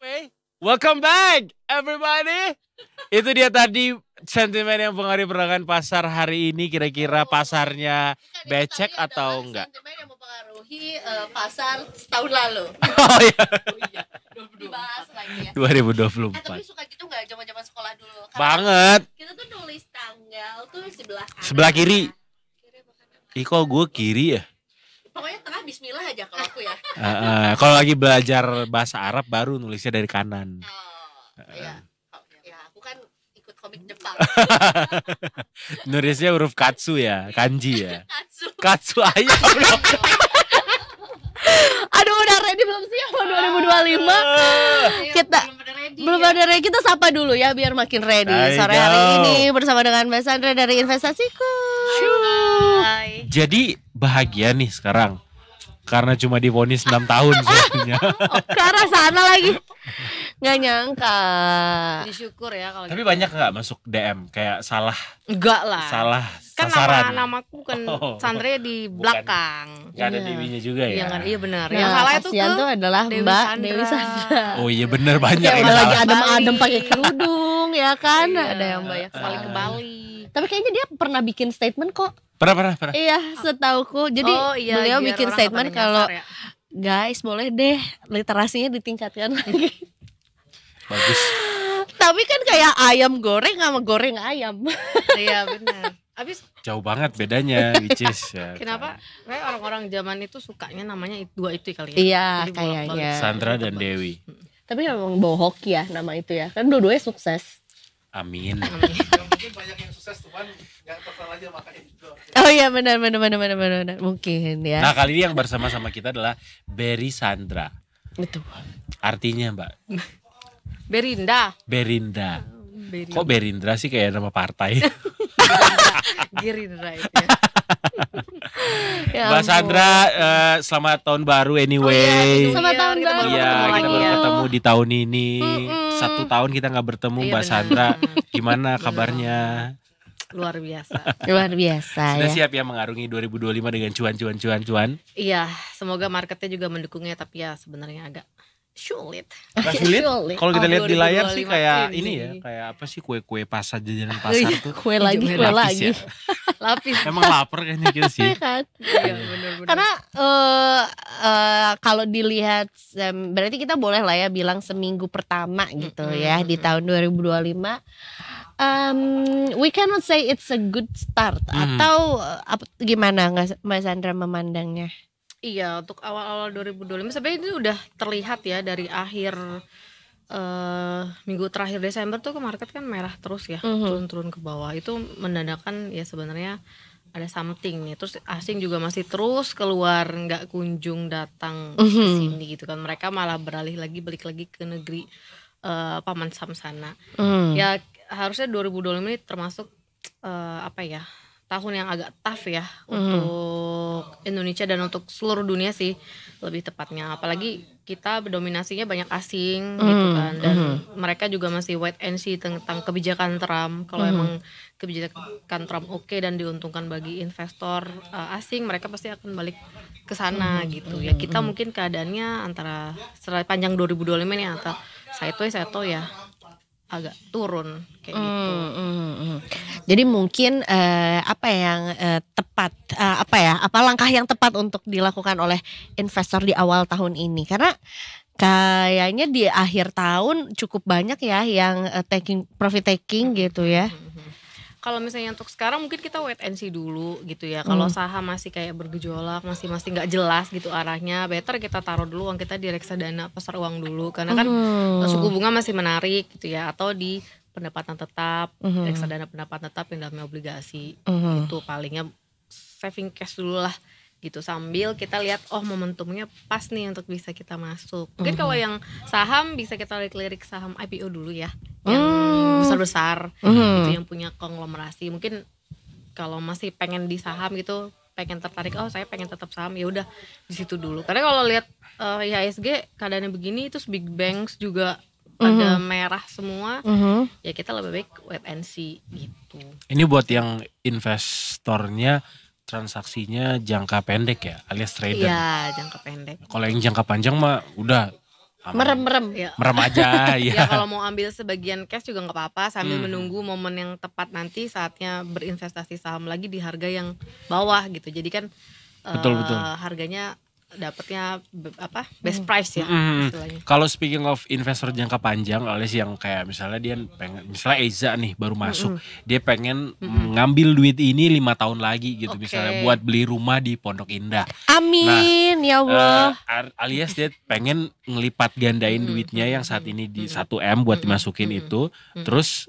Anyway, welcome back everybody. Itu dia tadi sentimen yang pengaruhi perdagangan pasar hari ini. Kira-kira pasarnya becek atau enggak? Sentimen yang mempengaruhi pasar setahun lalu. Oh iya. Dibahas lagi ya. 2024. Tapi suka gitu nggak zaman-zaman sekolah dulu? Karena Banget. Kita tuh nulis tanggal tuh sebelah kanan. Sebelah kiri. Kiri apa kanan? Ih kok gue kiri ya? Pokoknya tengah bismillah aja kalau aku ya. Kalau lagi belajar bahasa Arab baru nulisnya dari kanan. Iya. Ya, aku kan ikut komik Jepang. Nulisnya huruf katsu ya, kanji ya. Katsu. Katsu ayam. Aduh, udah ready belum sih sama 2025? Kita belum ada ready. Kita sapa dulu ya biar makin ready. Sore hari ini bersama dengan Mbak Sandra dari Investasiku. Hai. Jadi bahagia nih sekarang. Karena cuma divonis 6 tahun soalnya. Ke arah sana lagi. Nggak nyangka. Disyukur ya kalau Tapi gitu. banyak gak masuk DM kayak salah Enggak lah. salah Kan sasaran? namaku kan Sandra di Bukan. belakang. Gak ada Iya. Dewinya juga ya? Iya kan, iya benar. Nah, Yang salah itu kasihan ke tuh adalah Dewi Mbak Sandra. Dewi Sandra. Oh iya bener banyak Kayak yang udah lagi salah. adem-adem Bali. pakai kerudung ya kan. Iya. Ada yang banyak Balik ke Bali. Tapi kayaknya dia pernah bikin statement kok. Pernah. Iya, setauku. Jadi beliau biar bikin orang statement pada kalau nyasar ya. guys boleh deh literasinya ditingkatkan lagi. Bagus. Tapi kan kayak ayam goreng sama goreng ayam. Iya benar. Habis Jauh banget bedanya which is ya. kenapa kayak orang-orang zaman itu sukanya namanya dua itu kali ya. Iya, Jadi kayaknya. bolak-balik. Sandra dan Dewi. Tapi emang bohok ya nama itu ya. Kan dua-duanya sukses. Amin. Mungkin banyak yang sukses cuman nggak terkenal aja makanya itu. Oh iya benar. Mungkin ya. Nah kali ini yang bersama-sama kita adalah Berry Sandra. Itu. Artinya Mbak Berinda. Berinda. Kok Berindra sih kayak nama partai? Gerindra itu ya. Ya Mbak ampun. Sandra selamat tahun baru anyway. New Selamat Year, tahun kita baru. Iya, kita lagi baru ya. ketemu di tahun ini. Mm-mm. 1 tahun kita nggak bertemu, Iya, Mbak benar. Sandra. Gimana kabarnya? Luar biasa. Luar biasa Sudah ya. siap ya mengarungi 2025 dengan cuan? Iya, semoga marketnya juga mendukungnya tapi ya sebenarnya agak sulit. Nggak sulit? Sulit. Kalau kita Oh, lihat di layar sih 2025 kayak ini. ini ya, kayak apa sih kue-kue pasar jajanan pasar tuh. Kue lagi, Kue kue Lapis lagi. ya. Lapis. Emang lapar kayaknya kita sih. Iya kan? Iya, benar-benar. Karena kalau dilihat berarti kita boleh lah ya bilang seminggu pertama gitu ya di tahun 2025. We cannot say it's a good start atau gimana Mbak Sandra memandangnya? Iya, untuk awal-awal 2025 sebenarnya ini udah terlihat ya dari akhir minggu terakhir Desember tuh ke market kan merah terus ya, turun-turun ke bawah. Itu menandakan ya sebenarnya ada something nih. Terus asing juga masih terus keluar, nggak kunjung datang ke sini gitu kan. Mereka malah beralih lagi, balik lagi ke negeri Paman Sam sana. Ya harusnya 2025 ini termasuk tahun yang agak tough ya untuk Indonesia dan untuk seluruh dunia sih lebih tepatnya, apalagi kita berdominasinya banyak asing gitu kan, dan mereka juga masih wait and see tentang kebijakan Trump. Kalau emang kebijakan Trump oke dan diuntungkan bagi investor asing, mereka pasti akan balik ke sana gitu ya. Kita mungkin keadaannya antara sepanjang 2025 ini antara saito ya agak turun kayak gitu. Jadi mungkin apa yang tepat, apa langkah yang tepat untuk dilakukan oleh investor di awal tahun ini? Karena kayaknya di akhir tahun cukup banyak ya yang profit taking gitu ya. Kalau misalnya untuk sekarang mungkin kita wait and see dulu gitu ya. Kalau saham masih kayak bergejolak, masih nggak jelas gitu arahnya, better kita taruh dulu uang kita di reksadana pasar uang dulu, karena kan suku bunga masih menarik gitu ya, atau di pendapatan tetap, reksadana pendapatan tetap yang dalamnya obligasi. Itu palingnya saving cash dulu lah gitu, sambil kita lihat momentumnya pas nih untuk bisa kita masuk. Mungkin kalau yang saham bisa kita lirik saham IPO dulu ya, yang besar-besar gitu, yang punya konglomerasi. Mungkin kalau masih pengen di saham gitu, pengen tertarik, saya pengen tetap saham, ya udah di situ dulu. Karena kalau lihat IHSG keadaannya begini, terus big banks juga pada merah semua, ya kita lebih baik wait and see gitu. Ini buat yang investornya transaksinya jangka pendek ya, alias trader. Iya, jangka pendek. Kalau yang jangka panjang mah udah aman. Merem-merem. Ya. Merem aja Ya ya. kalau mau ambil sebagian cash juga nggak apa-apa sambil menunggu momen yang tepat nanti saatnya berinvestasi saham lagi di harga yang bawah gitu. Jadi kan Betul. harganya dapatnya best price ya istilahnya. Kalau speaking of investor jangka panjang, alias yang kayak misalnya dia pengen, misalnya Eza nih baru masuk, dia pengen ngambil duit ini 5 tahun lagi gitu, Oke. misalnya buat beli rumah di Pondok Indah. Amin ya Allah. Alias dia pengen ngelipat gandain duitnya yang saat ini di 1M buat dimasukin itu, terus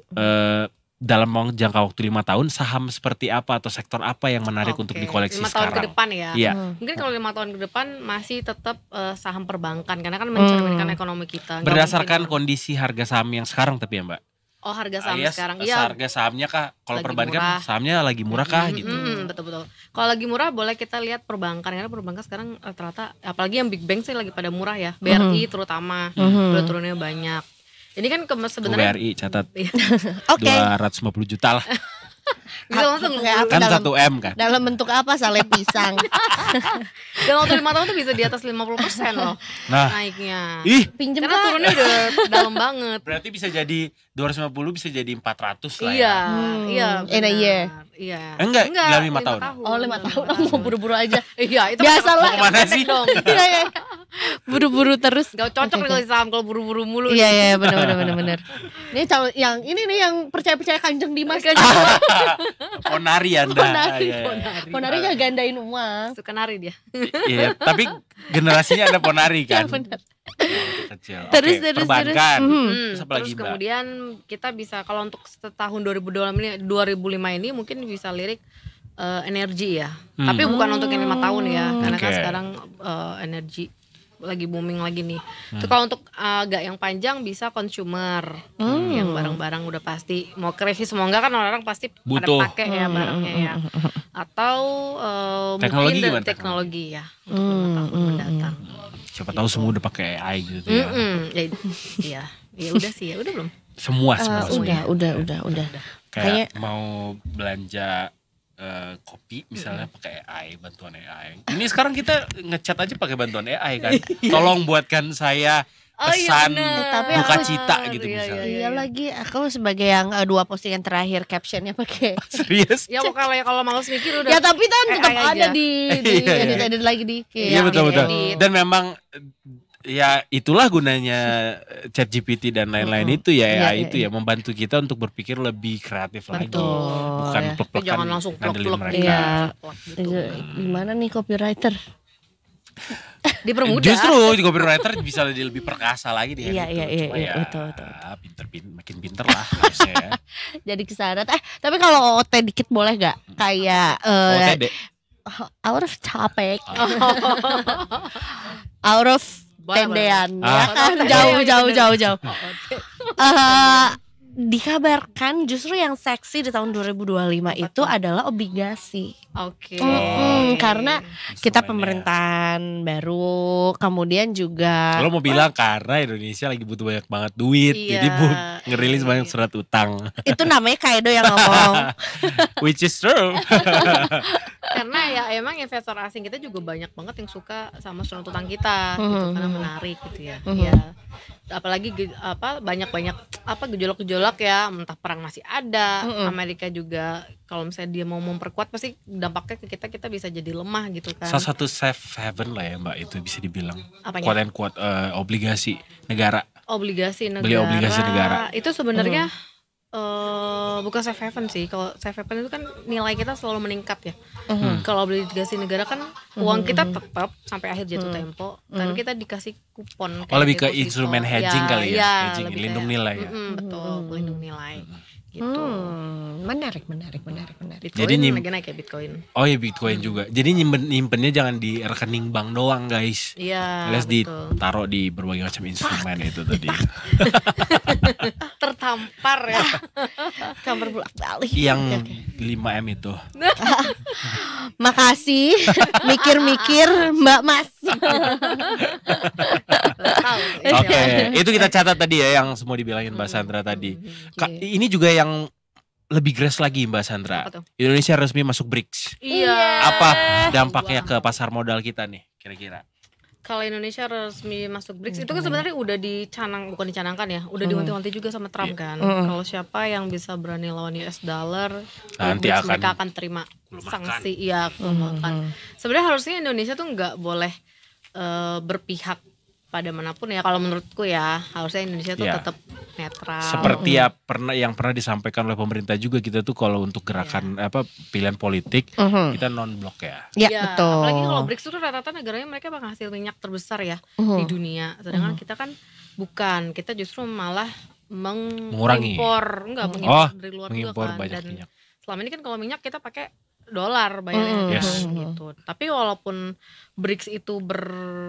dalam jangka waktu 5 tahun saham seperti apa atau sektor apa yang menarik untuk Oke, dikoleksi 5 tahun ke sekarang? depan ya. Iya. Mungkin kalau 5 tahun ke depan masih tetap saham perbankan karena kan mencerminkan ekonomi kita. Nggak Berdasarkan mungkin- kondisi harga saham yang sekarang tapi ya Mbak. Oh harga saham Alias sekarang iya. harga sahamnya kah? Kalau Lagi perbankan murah. sahamnya lagi murah kah gitu? Betul. Kalau lagi murah boleh kita lihat perbankan karena perbankan sekarang rata-rata apalagi yang big bank sih lagi pada murah ya. BRI terutama udah turunnya banyak. Ini kan sebenarnya BRI catat Iya. Oke. 250 juta lah. bisa langsung Kayak apa Kan dalam- 1M kan. Dalam bentuk apa? Sale pisang. dalam waktu 5 tahun tuh bisa di atas 50% loh Nah, naiknya. ih Pinjem Karena Kak. turunnya udah dalam banget. berarti bisa jadi 250 bisa jadi 400 lah ya. Iya, iya. In a benar. year. Iya. Enggak, dalam 5 tahun. Oh 5 tahun. Mau buru-buru aja. Iya, itu Biasalah. kan Kemana pendek sih? dong. Iya iya. Buru-buru terus. Gak cocok Oke, kalau di saham kalau buru-buru mulu. Iya iya benar. Ini calon yang ini nih yang percaya Kanjeng Dimas. Ponari Anda. Ponari. Iya, iya. Ponari gak gandain uang. Suka nari dia. Iya, tapi generasinya ada Ponari kan. Iya, benar. Kecil. Terus, Oke, terus. perbankan. Mhm. Terus apa lagi, Terus Mbak? kemudian kita bisa kalau untuk tahun 2005 ini mungkin bisa lirik energi ya. Tapi bukan untuk yang 5 tahun ya. Karena kan Oke. sekarang energi lagi booming lagi nih. Terus kalau untuk agak yang panjang bisa consumer. Yang barang-barang udah pasti mau krisis mau enggak kan orang pasti Butuh. pada pakai ya barangnya ya. Atau Teknologi mungkin gimana teknologi ya untuk 5 tahun mendatang. Siapa tahu semua udah pakai AI gitu ya. Iya, ya udah sih ya udah belum. Semua Udah. Kayak mau belanja kopi misalnya pakai AI, bantuan AI. Ini sekarang kita ngechat aja pakai bantuan AI kan. Tolong buatkan saya Oh, iya pesan bener. Tapi duka aku- cita gitu Iya, misalnya. Iya lagi aku sebagai yang 2 postingan terakhir captionnya pakai. Serius? Ya kalau males mikir udah. Ya tapi kan tetap AI ada aja. di Iya, iya. edit lagi dikit. Iya betul. edit. Dan memang ya itulah gunanya ChatGPT dan lain-lain itu ya, Iya, AI iya, itu ya membantu kita untuk berpikir lebih kreatif lagi. Betul, Bukan ya. Tapi plek-plekan jangan langsung ngandelin plek-plek mereka. Iya. gitu. Gimana nih copywriter? Dipermudah. Justru di copywriter bisa lebih perkasa lagi di Iya, itu. iya, Cuma iya, ya, betul. makin pinter lah harusnya ya. Jadi kesana. Tapi kalau OT dikit boleh gak? Kayak OTD. out of topic, out of Boleh, tendean, boleh. ya Ah. kan jauh. Dikabarkan justru yang seksi di tahun 2025 itu adalah obligasi. Oke. Karena kita Instrumennya. pemerintahan baru, kemudian juga Lo mau bilang karena Indonesia lagi butuh banyak banget duit, Iya. jadi ngerilis banyak surat utang, itu namanya Kaido yang ngomong. which is true. Karena ya emang investor asing kita juga banyak banget yang suka sama surat utang kita gitu karena menarik gitu ya. Iya. Apalagi banyak-banyak gejolak-gejolak ya, entah perang masih ada, Amerika juga kalau misalnya dia mau memperkuat pasti dampaknya ke kita bisa jadi lemah gitu kan. Salah satu safe haven lah ya Mbak, itu bisa dibilang. Apanya? Quote and quote obligasi negara. Obligasi negara. Beli obligasi negara. Itu sebenarnya bukan safe haven sih. Kalau safe haven itu kan nilai kita selalu meningkat ya. Kalau obligasi negara kan uang kita tetap sampai akhir jatuh tempo, dan kita dikasih kupon. Oh, lebih ke deposito. instrumen hedging kali ya, hedging, lebih lindung kayak- nilai ya. Betul, pelindung nilai. Gitu. Menarik. Bitcoin Jadi lagi naik ya Bitcoin. Oh ya Bitcoin juga. Jadi nyimpennya jangan di rekening bank doang guys. Iya. Alias betul. ditaruh di berbagai macam instrumen itu tadi. Tertampar ya. Kabar bolak-balik. Yang 5M itu. Makasih. Mikir-mikir Mbak Mas. Tahu. Oke, itu kita catat tadi ya yang semua dibilangin Mbak Sandra tadi. Ini juga yang lebih grass lagi Mbak Sandra. Apa tuh? Indonesia resmi masuk BRICS. Iya. Apa dampaknya ke pasar modal kita nih kira-kira? kalau Indonesia resmi masuk BRICS itu kan sebenarnya udah bukan dicanangkan ya, udah diwanti-wanti juga sama Trump kan. Kalau siapa yang bisa berani lawan US dollar, Nanti BRICS akan mereka akan terima sanksi, iya makan. Sebenarnya harusnya Indonesia tuh nggak boleh berpihak pada manapun ya. Kalau menurutku ya harusnya Indonesia tuh Ya. tetap netral. Seperti ya yang pernah disampaikan oleh pemerintah juga, kita tuh kalau untuk gerakan pilihan politik kita non blok ya. Ya, Ya, betul. apalagi kalau BRICS itu rata-rata negaranya mereka penghasil minyak terbesar ya di dunia. Sedangkan kita kan bukan, kita justru malah Mengurangi. mengimpor, mengimpor dari luar juga Mengimpor kan. banyak Dan minyak. selama ini kan kalau minyak kita pakai dolar bayarnya Yes. gitu. Tapi walaupun BRICS itu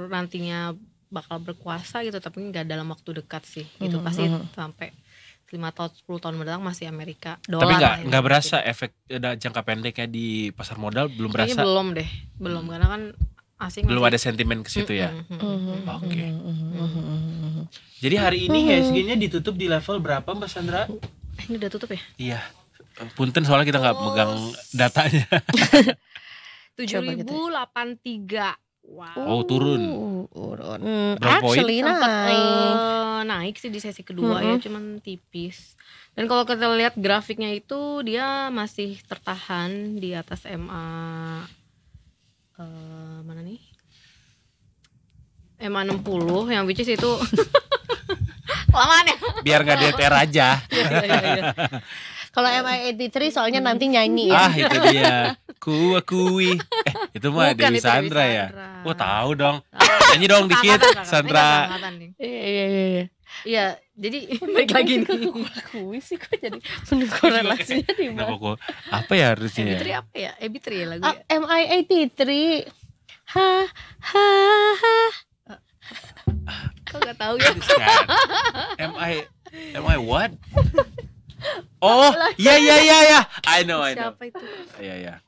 nantinya bakal berkuasa gitu, tapi nggak dalam waktu dekat sih gitu. Pasti sampai 5 tahun 10 tahun mendatang masih Amerika dolar. Tapi lah nggak berasa efek jangka pendeknya di pasar modal, belum Kayaknya berasa. belum karena kan asing Belum masih- ada sentimen ke situ ya. Oke. Mm-hmm. Jadi hari ini IHSG-nya ditutup di level berapa Mbak Sandra? Ini udah tutup ya? Iya. Punten soalnya kita nggak megang datanya. 7.083. Wow. Oh, turun. Turun. Berapa poin? Actually Sempat, naik. naik sih di sesi kedua ya, cuman tipis. Dan kalau kita lihat grafiknya itu dia masih tertahan di atas MA mana nih? MA 60 yang which is itu kelamaan ya. Biar nggak DTR aja. Iya. Kalau MI83 soalnya nanti nyanyi ya. Ah, itu dia. Kui. Itu mah Bukan, Dewi itu Dewi Sandra ya. Sandra. Oh, tahu dong. Nyanyi dong dikit, Angkatan, Ini Sandra. angkatan nih. Iya. Iya, jadi balik lagi nih. Kuis sih kok jadi penuh korelasinya di Kenapa mana? kok? Apa ya harusnya? Ebitri Ya? apa ya? Ebitri ya lagu ya? MI83. Ha. Kok gak tahu ya? Am I what? Oh, ya. I know. Siapa itu? Iya.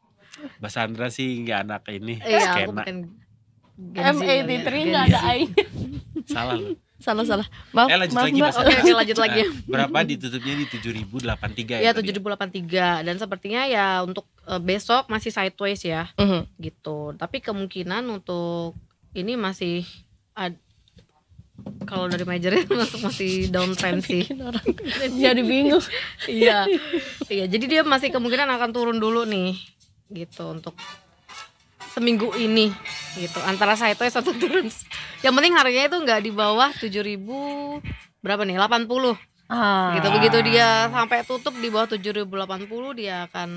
Mbak Sandra sih nggak anak ini. Iya, aku skena. bukan Gen Z kali ya. MI83 Gen nggak Z. ada I. Salah lu. Salah. Maaf. Lanjut maaf, lagi Mbak. Mbak Sandra. Oke, lanjut lagi ya. Berapa ditutupnya di 7.083 Ya tadi? 7.083 dan sepertinya ya untuk besok masih sideways ya gitu. Tapi kemungkinan untuk ini masih kalau dari majornya masih downtrend sih. Jadi bingung. Iya. Jadi dia masih kemungkinan akan turun dulu nih gitu untuk seminggu ini gitu. Antara sideways atau turun. Yang penting harganya itu nggak di bawah 7.000 berapa nih? 80. Gitu. Begitu dia sampai tutup di bawah 7.080 dia akan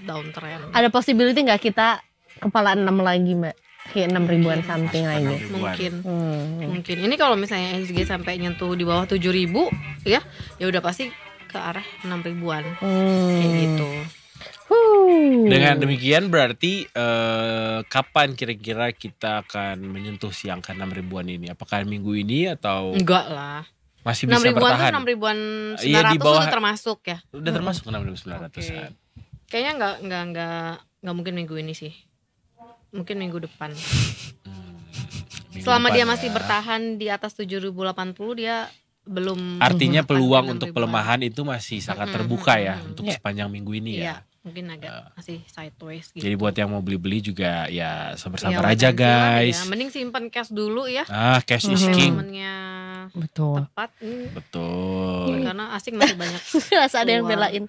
downtrend. Ada possibility nggak kita kepala 6 lagi Mbak? Kayak 6.000-an something lagi. Mungkin ini kalau misalnya IHSG sampai nyentuh di bawah 7.000 ya udah pasti ke arah 6.000-an kayak gitu. Dengan demikian berarti kapan kira-kira kita akan menyentuh si angka 6.000-an ini? Apakah minggu ini atau Enggak lah. masih bisa 6.000-an bertahan? tuh 6.000-an 900 Iya, di bawah- sudah termasuk ya. Udah termasuk 6.900-an. Kayaknya enggak mungkin minggu ini sih. Mungkin minggu depan. Minggu Selama depan dia ya. masih bertahan di atas 7.080 dia belum Artinya akan peluang ke untuk 6.000-an. pelemahan itu masih sangat terbuka ya untuk sepanjang minggu ini Iya, ya. mungkin agak masih sideways gitu. Jadi buat yang mau beli-beli juga ya Ya, sabar-sabar wait aja and see lah guys. ya. Mending simpan cash dulu ya. Cash is Sampai king. momennya Betul. tepat. Betul. Karena asing masih banyak. Rasa ada yang keluar. belain.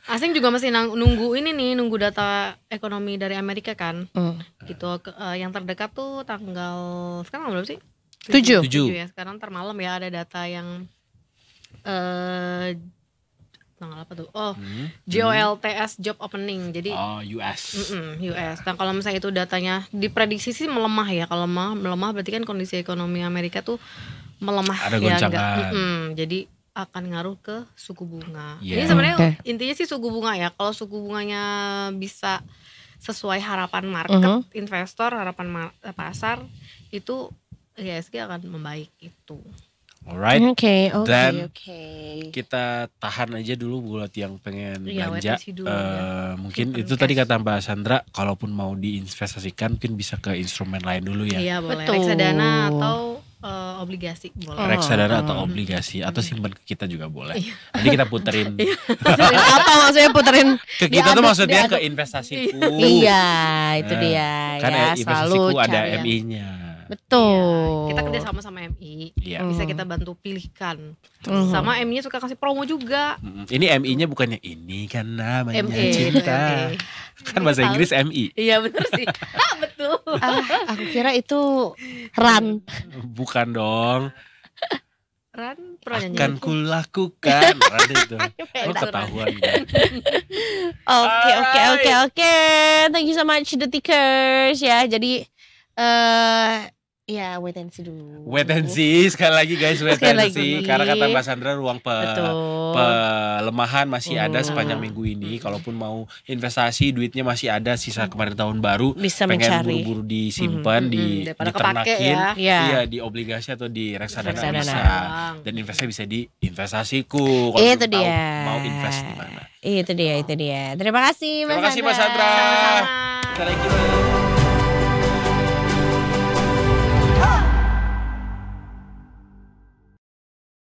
Asing juga masih nunggu ini nih, nunggu data ekonomi dari Amerika kan. Gitu. Yang terdekat tuh tanggal sekarang berapa sih? 7. 7 ya. Sekarang ntar malam ya ada data yang tanggal apa tuh? Oh, JOLTS job opening. Jadi US. US. Nah kalau misalnya itu datanya diprediksi sih melemah ya. Kalau melemah berarti kan kondisi ekonomi Amerika tuh melemah. Ada ya, goncangan. jadi akan ngaruh ke suku bunga. Yeah. Ini sebenarnya intinya sih suku bunga ya. Kalau suku bunganya bisa sesuai harapan market, investor, harapan pasar itu IHSG akan membaik itu. Alright. Oke. Dan kita tahan aja dulu buat yang pengen Iya, belanja. wait and see dulu ya. Mungkin Simpen itu tadi cash. kata Mbak Sandra, kalaupun mau diinvestasikan mungkin bisa ke instrumen lain dulu ya. Iya boleh. Betul. Reksadana atau obligasi boleh. Reksadana atau obligasi atau simpan ke kita juga boleh. Nanti kita puterin. Apa maksudnya puterin? Ke kita tuh Diaduk, maksudnya diaduk. ke investasiku. Iya, itu dia Kan ya. investasiku Selalu ada cari yang MI-nya. Betul. Kita kerja sama MI. Iya. Bisa kita bantu pilihkan. Mhm. Sama MI-nya suka kasih promo juga. Ini MI-nya bukannya ini kan namanya ME, cinta. ME. Kan bahasa Inggris MI. Iya bener sih. Betul. Aku kira itu run. Bukan dong. Ran pernah nyanyi Akan itu? kulakukan. Ada itu. Lo ketahuan kan. Oke. Thank you so much Detikers ya. Jadi ya wait and see dulu. Wait and see sekali lagi guys, wait Sekali and see. lagi. Karena kata Mbak Sandra ruang Betul. pelemahan masih ada sepanjang minggu ini. Kalaupun mau investasi duitnya masih ada sisa kemarin tahun baru. Bisa pengen mencari. buru-buru disimpan, Daripada kepake diternakin, ya. Iya. iya di obligasi atau di reksadana Reksadana. bisa. Dan investasi bisa di investasiku. Kalau Itu belum tahu dia. mau invest di mana. Itu dia. Terima kasih Terima kasih Mbak Sandra. Sama-sama.